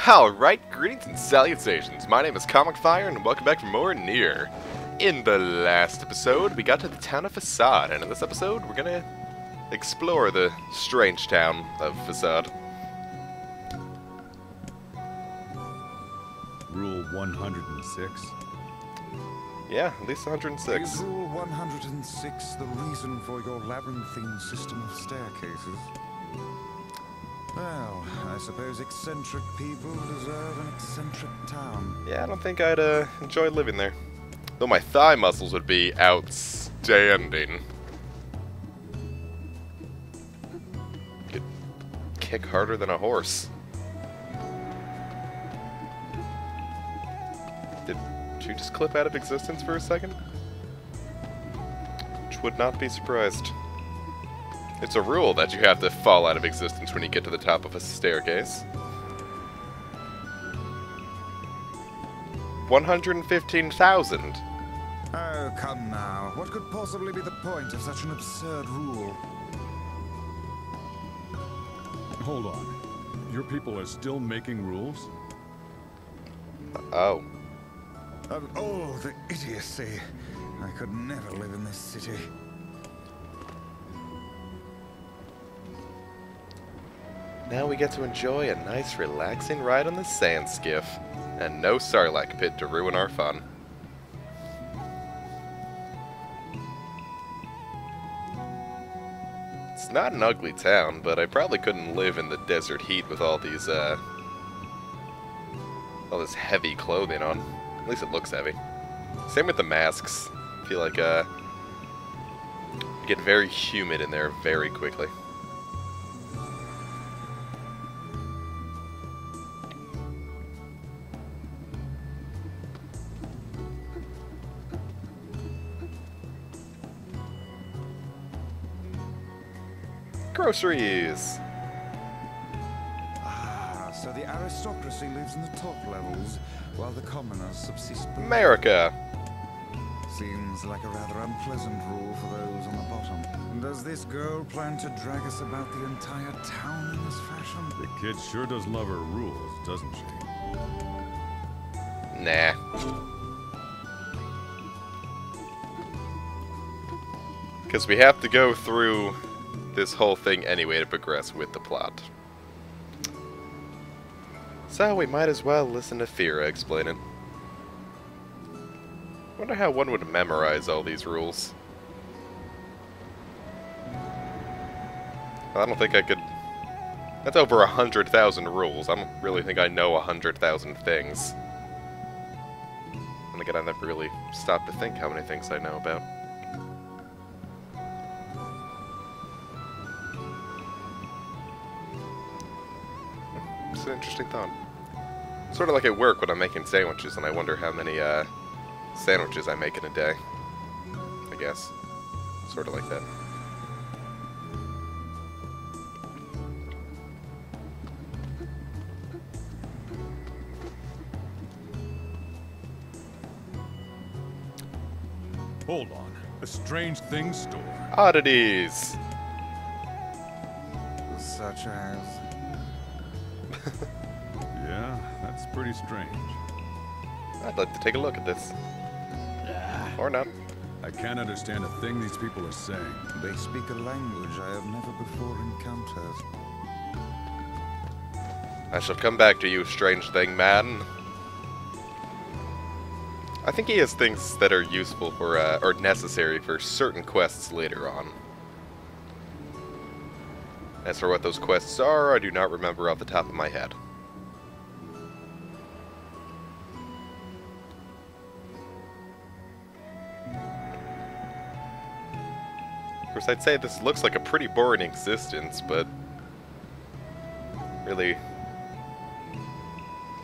Alright, greetings and salutations. My name is Comic Fire, and welcome back for more NIER. In the last episode, we got to the town of Facade, and in this episode, we're gonna explore the strange town of Facade. Rule 106? Yeah, at least 106. Is Rule 106 the reason for your labyrinthine system of staircases? Well, I suppose eccentric people deserve an eccentric town. Yeah, I don't think I'd enjoy living there. Though my thigh muscles would be outstanding. Could kick harder than a horse. Did you just clip out of existence for a second? Which would not be surprised. It's a rule that you have to fall out of existence when you get to the top of a staircase. 115,000. Oh, come now. What could possibly be the point of such an absurd rule? Hold on. Your people are still making rules? Oh. Of all the idiocy, I could never live in this city. Now we get to enjoy a nice relaxing ride on the sand skiff, and no Sarlacc pit to ruin our fun. It's not an ugly town, but I probably couldn't live in the desert heat with all these, all this heavy clothing on. At least it looks heavy. Same with the masks. I feel like, you get very humid in there very quickly. Groceries! Ah, so the aristocracy lives in the top levels, while the commoners subsist below. America! Seems like a rather unpleasant rule for those on the bottom. Does this girl plan to drag us about the entire town in this fashion? The kid sure does love her rules, doesn't she? Nah. Because we have to go through this whole thing anyway to progress with the plot. So we might as well listen to Fira explain it. Wonder how one would memorize all these rules. I don't think I could... That's over 100,000 rules. I don't really think I know 100,000 things. And again, I never really stopped to think how many things I know about. It's an interesting thought. Sort of like at work when I'm making sandwiches and I wonder how many sandwiches I make in a day. I guess. Sort of like that. Hold on. A strange things store. Oddities! Such as... Yeah, that's pretty strange. I'd like to take a look at this. Or not. I can't understand a thing these people are saying. They speak a language I have never before encountered. I shall come back to you, strange thing, man. I think he has things that are useful for, or necessary for certain quests later on. As for what those quests are, I do not remember off the top of my head. Of course, I'd say this looks like a pretty boring existence, but really,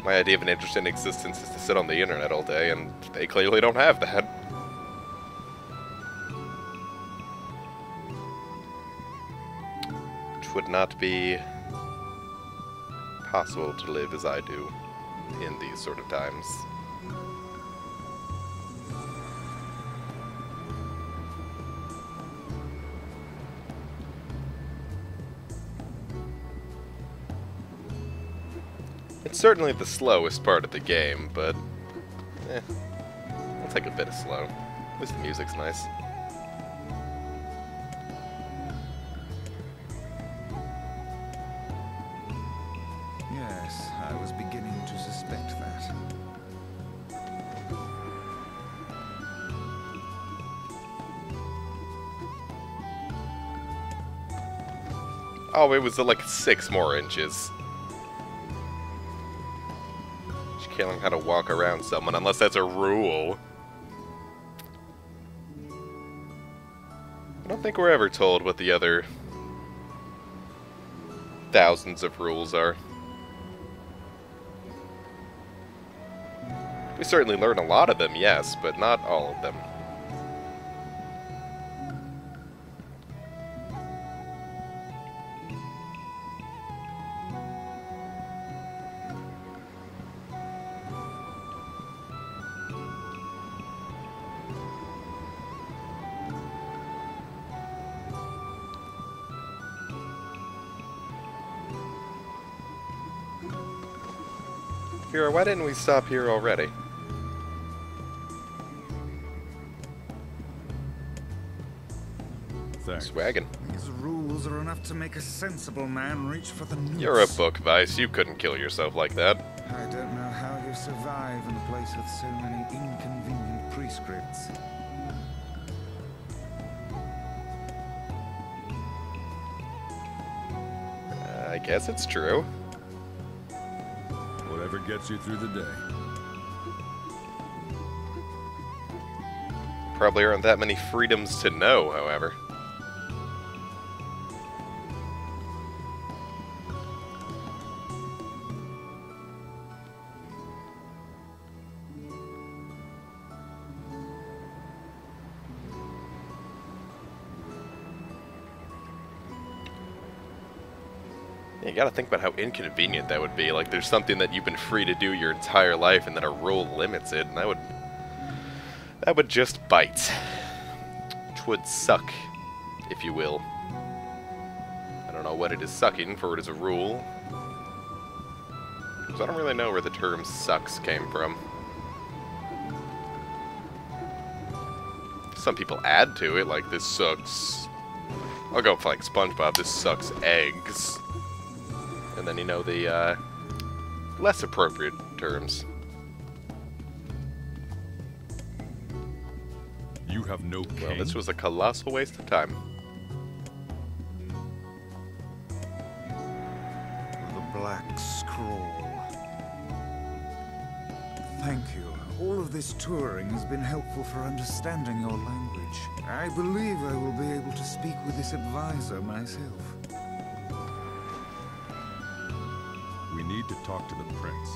my idea of an interesting existence is to sit on the internet all day, and they clearly don't have that. Which would not be possible to live as I do in these sort of times. It's certainly the slowest part of the game, but I'll take a bit of slow. At least the music's nice. Yes, I was beginning to suspect that. Oh, it was like 6 more inches. You can't learn how to walk around someone unless that's a rule. I don't think we're ever told what the other thousands of rules are. We certainly learn a lot of them, yes, but not all of them. Vera, why didn't we stop here already? Thanks. Swaggin'. These rules are enough to make a sensible man reach for the noose. You're a book, Vice. You couldn't kill yourself like that. I don't know how you survive in a place with so many inconvenient prescripts. I guess it's true. Whatever gets you through the day. Probably aren't that many freedoms to know, however. You gotta think about how inconvenient that would be. Like, there's something that you've been free to do your entire life, and then a rule limits it, and that would just bite. Which would suck, if you will. I don't know what it is sucking, for it is a rule. Because I don't really know where the term sucks came from. Some people add to it, like, this sucks. I'll go for, like, SpongeBob, this sucks eggs. And then, you know, the less appropriate terms. You have no king. Well, this was a colossal waste of time. The Black Scroll. Thank you. All of this touring has been helpful for understanding your language. I believe I will be able to speak with this advisor myself. We need to talk to the prince.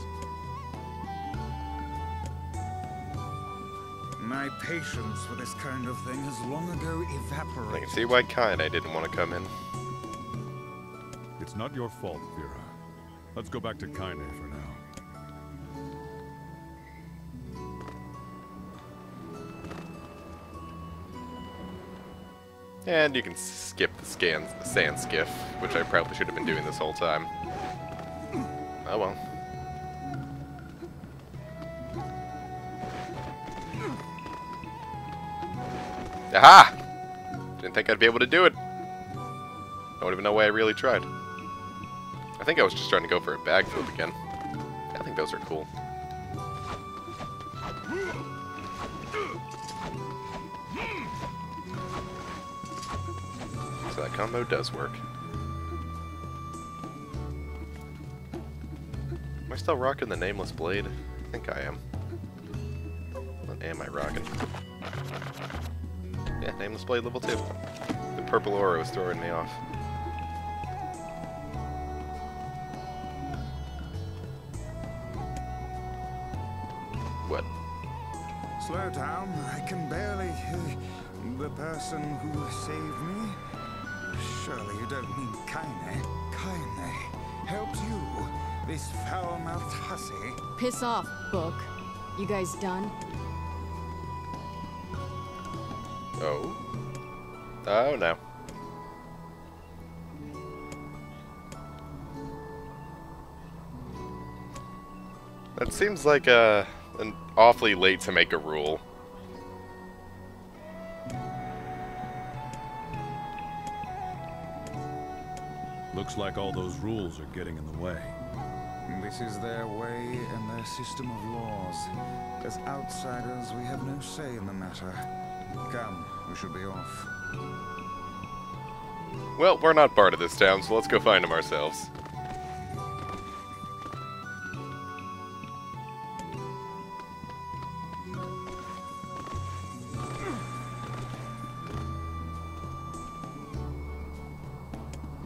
My patience for this kind of thing has long ago I evaporated. can see why Kaine didn't want to come in. It's not your fault, Vera. Let's go back to Kaine for now. And you can skip the sand skiff, which I probably should have been doing this whole time. Oh well. Aha! Didn't think I'd be able to do it. Don't even know why I really tried. I think I was just trying to go for a bag flip again. I think those are cool. So that combo does work. Am I still rocking the Nameless Blade? I think I am. What am I rocking? Yeah, Nameless Blade level 2. The purple aura was throwing me off. What? Slow down. I can barely hear the person who saved me. Surely you don't mean Kaine. Kaine helped you, this foul-mouthed hussy. Piss off, book. You guys done? Oh. Oh no. That seems like an awfully late to make a rule. Looks like all those rules are getting in the way. This is their way and their system of laws. As outsiders, we have no say in the matter. Come, we should be off. Well, we're not part of this town, so let's go find them ourselves.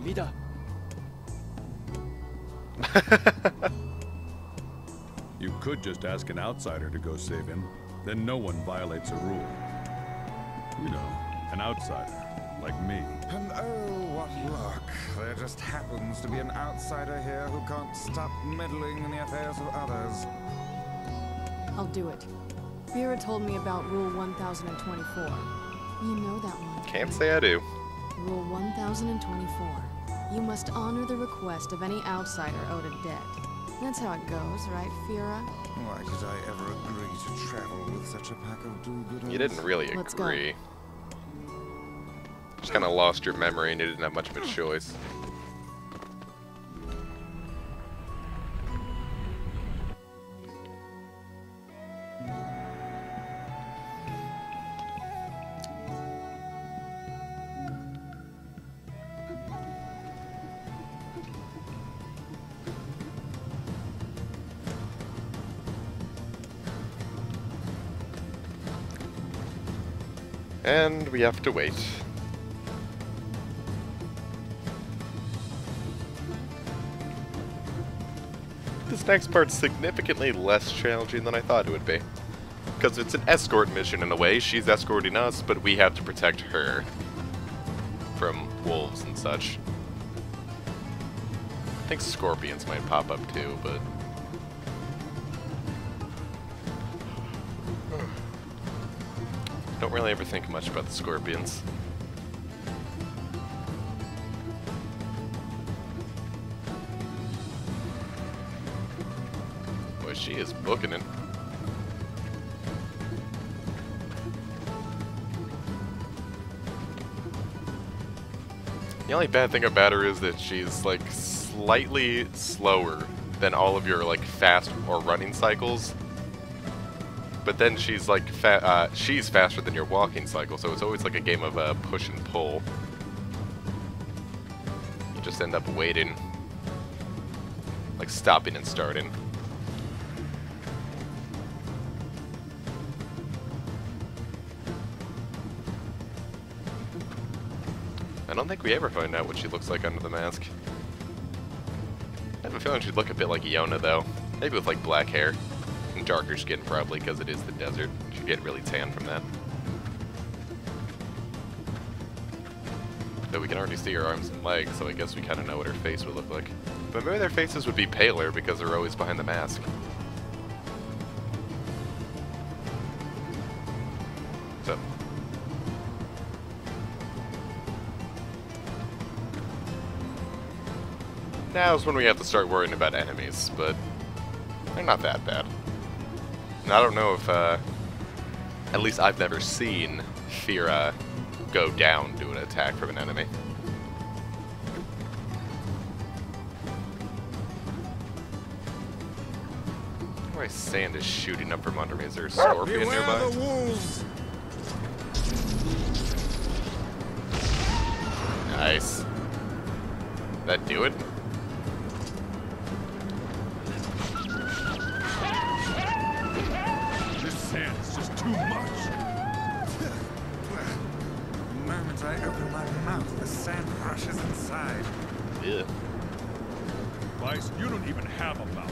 Leader. You could just ask an outsider to go save him. Then no one violates a rule. You know, an outsider, like me. And oh, what luck. There just happens to be an outsider here who can't stop meddling in the affairs of others. I'll do it. Vera told me about Rule 1024. You know that one. Can't say I do. Rule 1024. You must honor the request of any outsider owed a debt. That's how it goes, right, Vera? Why did I ever agree to travel with such a pack of do-gooders? You didn't really Let's go. agree. Just kind of lost your memory and you didn't have much of a choice. And we have to wait. This next part's significantly less challenging than I thought it would be. Because it's an escort mission in a way. She's escorting us, but we have to protect her from wolves and such. I think scorpions might pop up too, but... don't really ever think much about the scorpions. Boy, she is booking it. The only bad thing about her is that she's like slightly slower than all of your like fast or running cycles. But then she's like she's faster than your walking cycle, so it's always like a game of push and pull. You just end up waiting, like stopping and starting. I don't think we ever find out what she looks like under the mask. I have a feeling she'd look a bit like Iona though, maybe with like black hair. And darker skin probably, because it is the desert. She'd get really tan from that. Though we can already see her arms and legs, so I guess we kind of know what her face would look like. But maybe their faces would be paler because they're always behind the mask. So. Now's when we have to start worrying about enemies, but they're not that bad. And I don't know if, at least I've never seen Fira go down to an attack from an enemy. Where sand is shooting up from under me. Is there a scorpion Beware nearby? the wolves! Nice. That do it? It's just too much. The moment I open my mouth, the sand rushes inside. Yeah. Vice, you don't even have a mouth.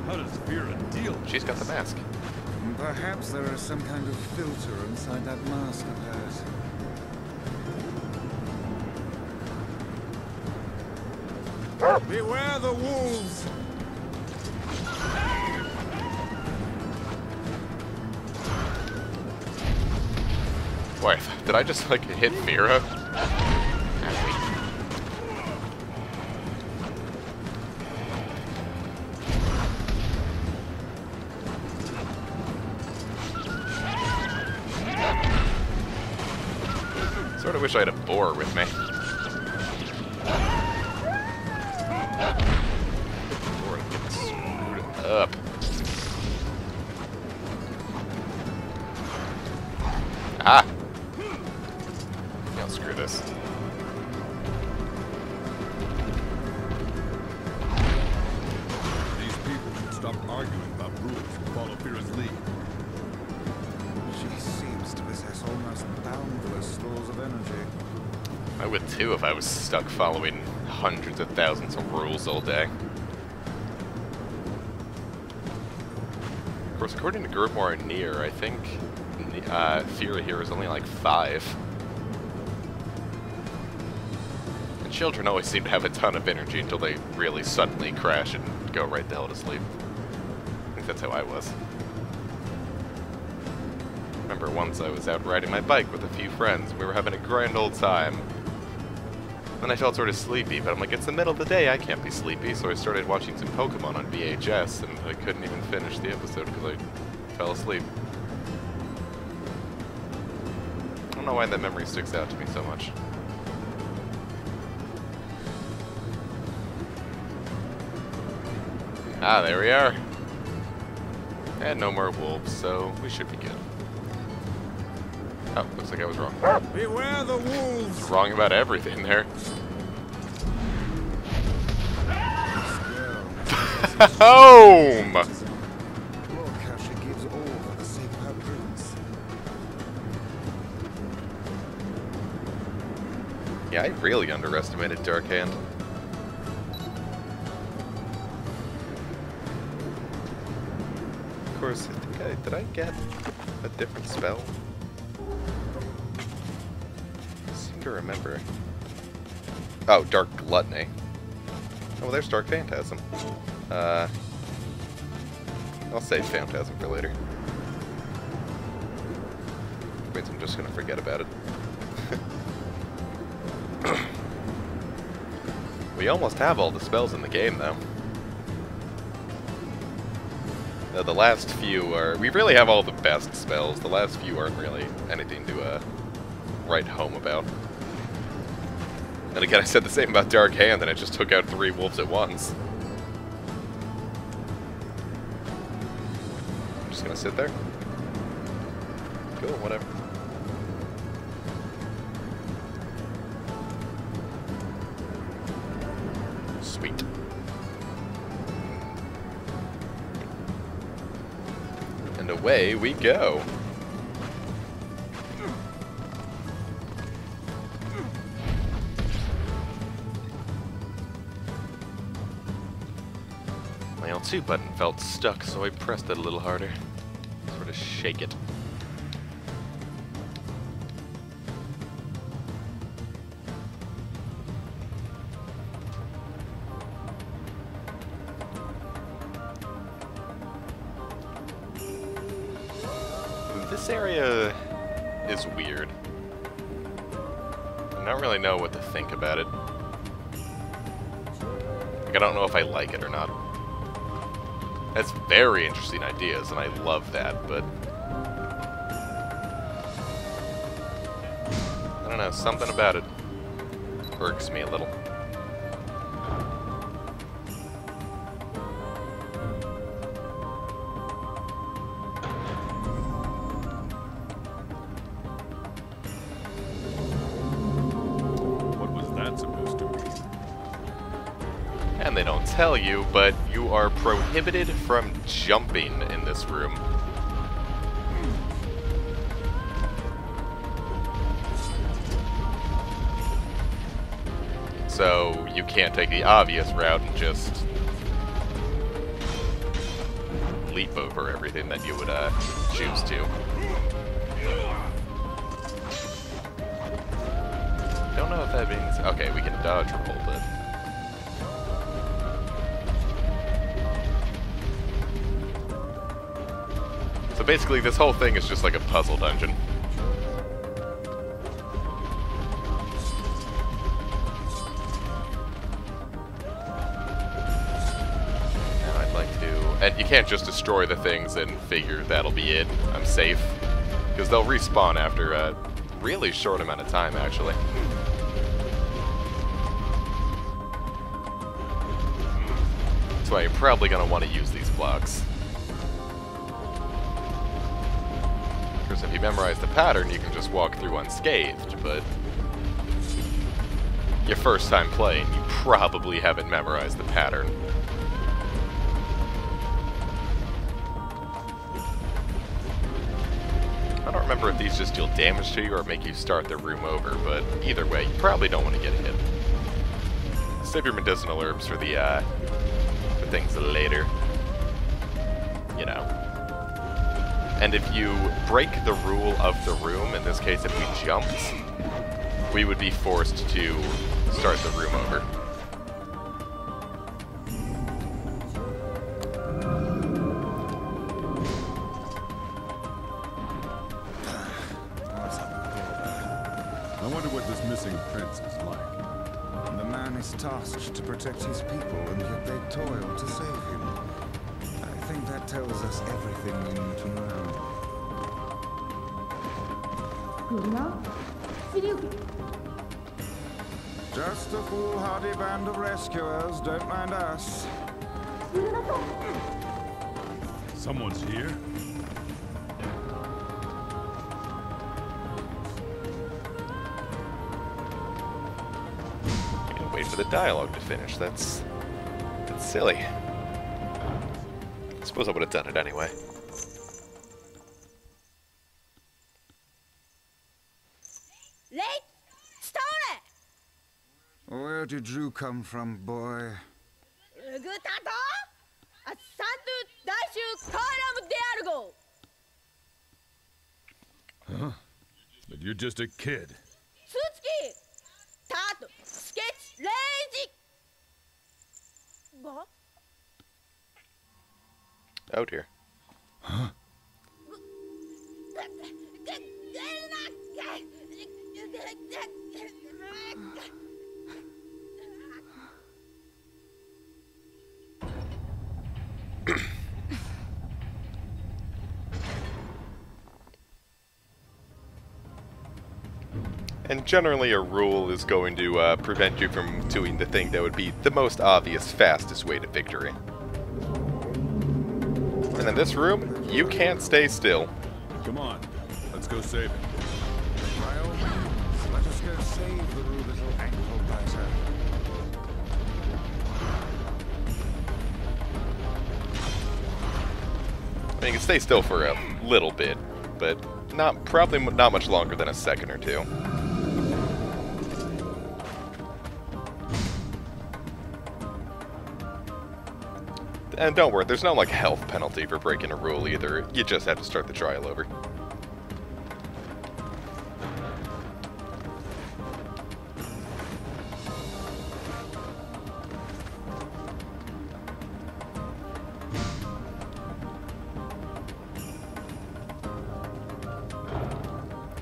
How does Vera deal? She's got the mask. Perhaps there is some kind of filter inside that mask of hers. Beware the wolves! Wait, did I just like hit Mira? Sort of wish I had a boar with me. Boar getting screwed up. Ah! Yeah, screw this. These people should stop arguing about rules and follow Fira's lead. She seems to possess almost boundless stores of energy. I would too if I was stuck following hundreds of thousands of rules all day. Of course, according to Grimoire NIER, I think Fira here is only like 5. And children always seem to have a ton of energy until they really suddenly crash and go right the hell to sleep. I think that's how I was. Remember once I was out riding my bike with a few friends, and we were having a grand old time. Then I felt sort of sleepy, but I'm like, it's the middle of the day, I can't be sleepy, so I started watching some Pokemon on VHS, and I couldn't even finish the episode because I fell asleep. I don't know why that memory sticks out to me so much. Ah, there we are. And no more wolves, so we should be good. Oh, looks like I was wrong. Beware the wolves! Wrong about everything there. Home! Look how she gives all for the sake of her prince. Yeah, I really underestimated Dark Hand. Of course, I think did I get a different spell? I seem to remember. Oh, Dark Gluttony. Oh, well, there's Dark Phantasm. I'll save Phantasm for later. Means I'm just gonna forget about it. We almost have all the spells in the game, though. The last few are... We really have all the best spells. The last few aren't really anything to write home about. And again, I said the same about Dark Hand, and it just took out 3 wolves at once. I'm just gonna sit there. Cool, whatever. Sweet. And away we go. My L2 button felt stuck, so I pressed it a little harder. Sort of shake it. This area is weird. I don't really know what to think about it. Like, I don't know if I like it or not. That's very interesting ideas, and I love that, but... I don't know, something about it irks me a little. What was that supposed to be? And they don't tell you, but you are prohibited from jumping in this room. So you can't take the obvious route and just leap over everything that you would choose to. Don't know if that means... Okay, we can dodge or hold it. So basically, this whole thing is just like a puzzle dungeon. Now I'd like to... And you can't just destroy the things and figure that'll be it. I'm safe. Because they'll respawn after really short amount of time, actually. That's why you're probably going to want to use these blocks. Because if you memorize the pattern, you can just walk through unscathed, but your first time playing, you probably haven't memorized the pattern. I don't remember if these just deal damage to you or make you start the room over, but either way, you probably don't want to get hit. Save your medicinal herbs for the things later. You know. And if you break the rule of the room, in this case if we jumped, we would be forced to start the room over. I wonder what this missing prince is like. The man is tasked to protect his people, and yet they toil to save him. I think that tells us everything we need to know. Just a foolhardy band of rescuers, don't mind us. Someone's here? Wait for the dialogue to finish. That's silly. I suppose I would have done it anyway. Where did you come from, boy? Huh? But you're just a kid. Oh dear. Huh? And generally a rule is going to prevent you from doing the thing that would be the most obvious, fastest way to victory. And in this room, you can't stay still. Come on, let's go save him. By all means, let us go save the rude little ankle biter. I mean, you can stay still for a little bit, but probably not much longer than a second or two. And don't worry, there's no, like, health penalty for breaking a rule either. You just have to start the trial over.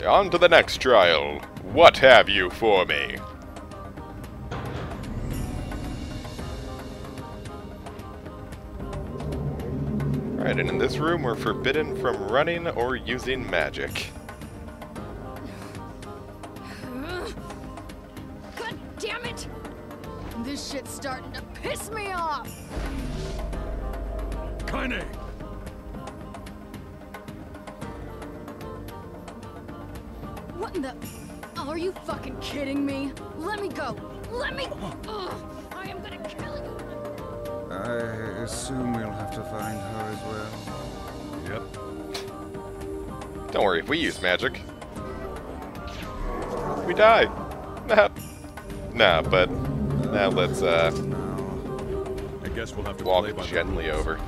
On to the next trial. What have you for me? Alright, and in this room we're forbidden from running or using magic. God damn it! This shit's starting to piss me off! Kaine! What in the... Are you fucking kidding me? Let me go! Let me... Ugh, I am gonna kill you! I assume we'll have to find her as well. Yep. Don't worry, if we use magic, we die. Nah, but now let's I guess we'll have to walk play by gently the rules. over.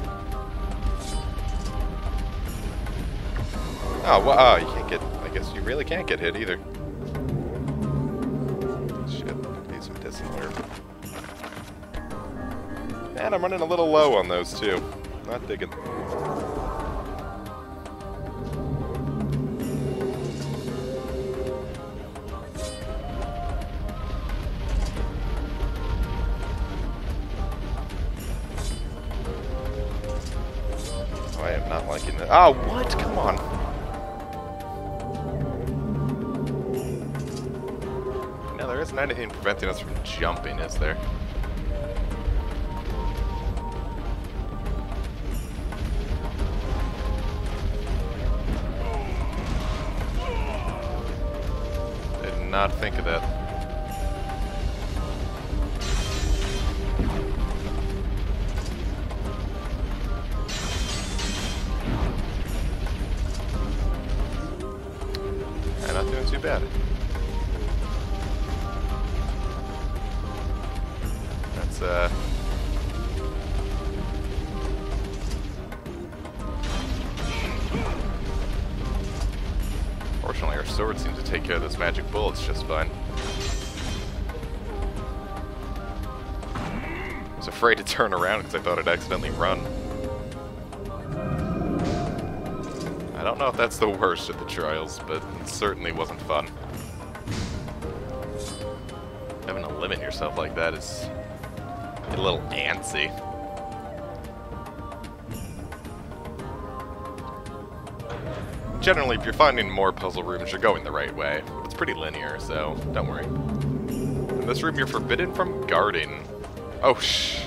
Oh, well, oh, you can't get... I guess you really can't get hit either. Shit, need some medicinal herb. Man, I'm running a little low on those too. Not digging. Oh, I am not liking that. Oh, what? Come on. isn't anything preventing us from jumping, is there? Did not think of that. Not doing too bad. That's fortunately, our sword seems to take care of those magic bullets just fine. I was afraid to turn around because I thought I'd accidentally run. I don't know if that's the worst of the trials, but it certainly wasn't fun. Having to limit yourself like that is a little antsy. Generally, if you're finding more puzzle rooms, you're going the right way. It's pretty linear, so don't worry. In this room, you're forbidden from guarding. Oh, shh.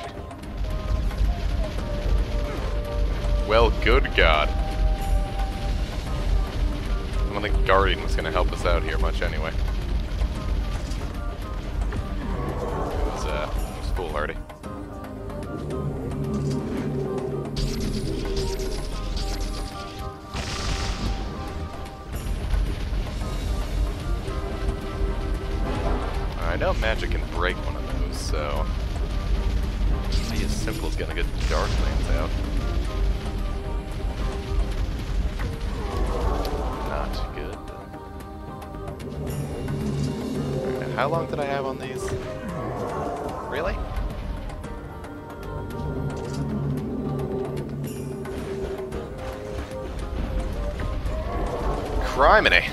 Well, good God. I don't think guarding was going to help us out here much anyway. It was foolhardy. I know magic can break one of those, so it'd be as simple as getting a good Darklands out. Not good. Right, how long did I have on these? Really? Criminy!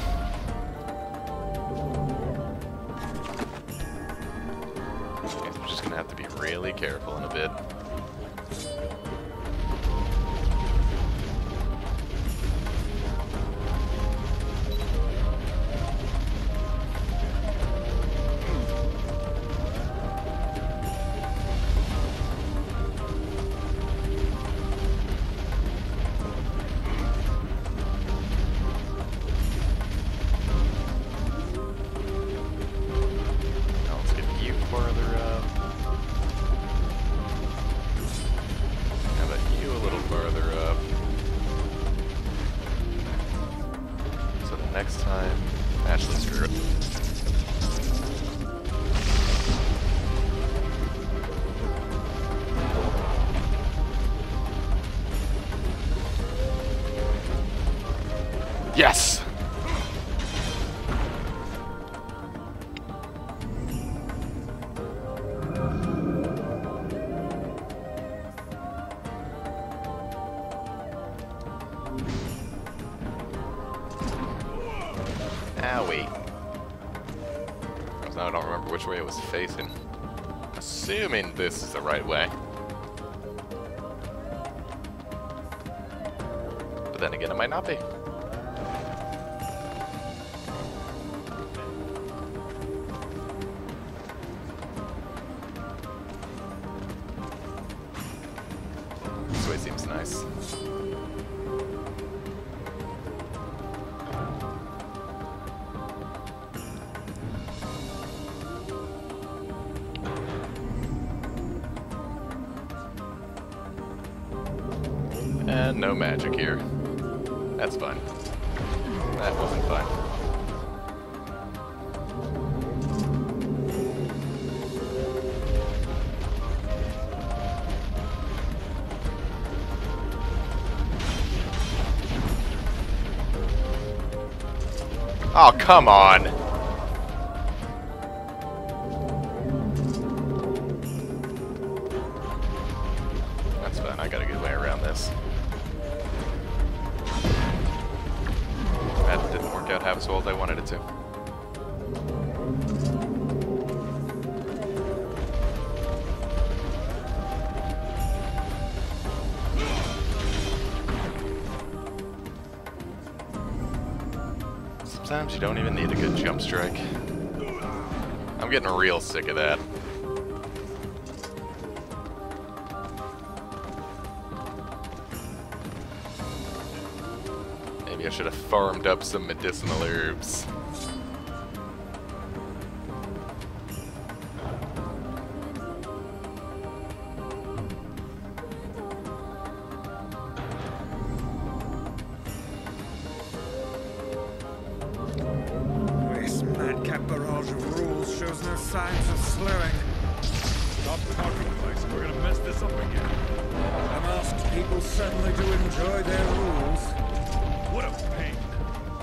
I'm just gonna have to be really careful in a bit. Next time, actually screw it. Yes! Owie. Now I don't remember which way it was facing. Assuming this is the right way. But then again, it might not be. This way seems nice. And no magic here. That's fine. That wasn't fine. Oh, come on! That's fine, I got a good way around this. That didn't work out half as well as I wanted it to. Sometimes you don't even need a good jump strike. I'm I'm getting real sick of that. Maybe I should have farmed up some medicinal herbs. This madcap barrage of rules shows no signs of slowing. Stop talking, Tyson. We're gonna mess this up again. Unmasked people certainly do enjoy their rules. What a pain.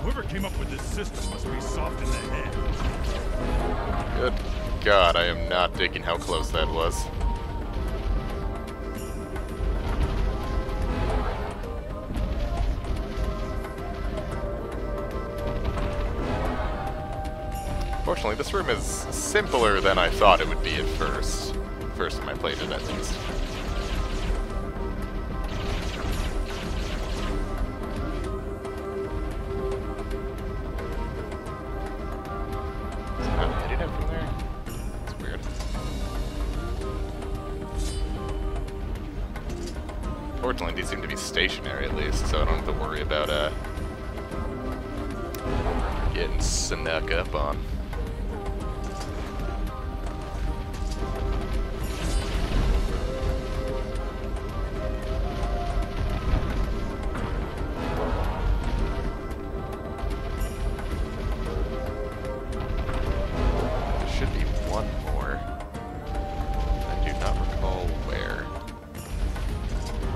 Whoever came up with this system must be soft in the head. Good God, I am not digging how close that was. Fortunately, this room is simpler than I thought it would be at first. First time I played it, at least. Is it not headed out from there? It's weird. Fortunately, these seem to be stationary at least, so I don't have to worry about getting snuck up on.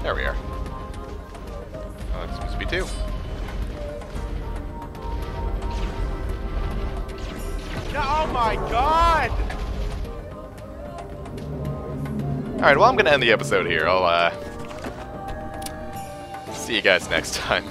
There we are. Oh, that's supposed to be two. Oh my god! Alright, well I'm gonna end the episode here. I'll see you guys next time.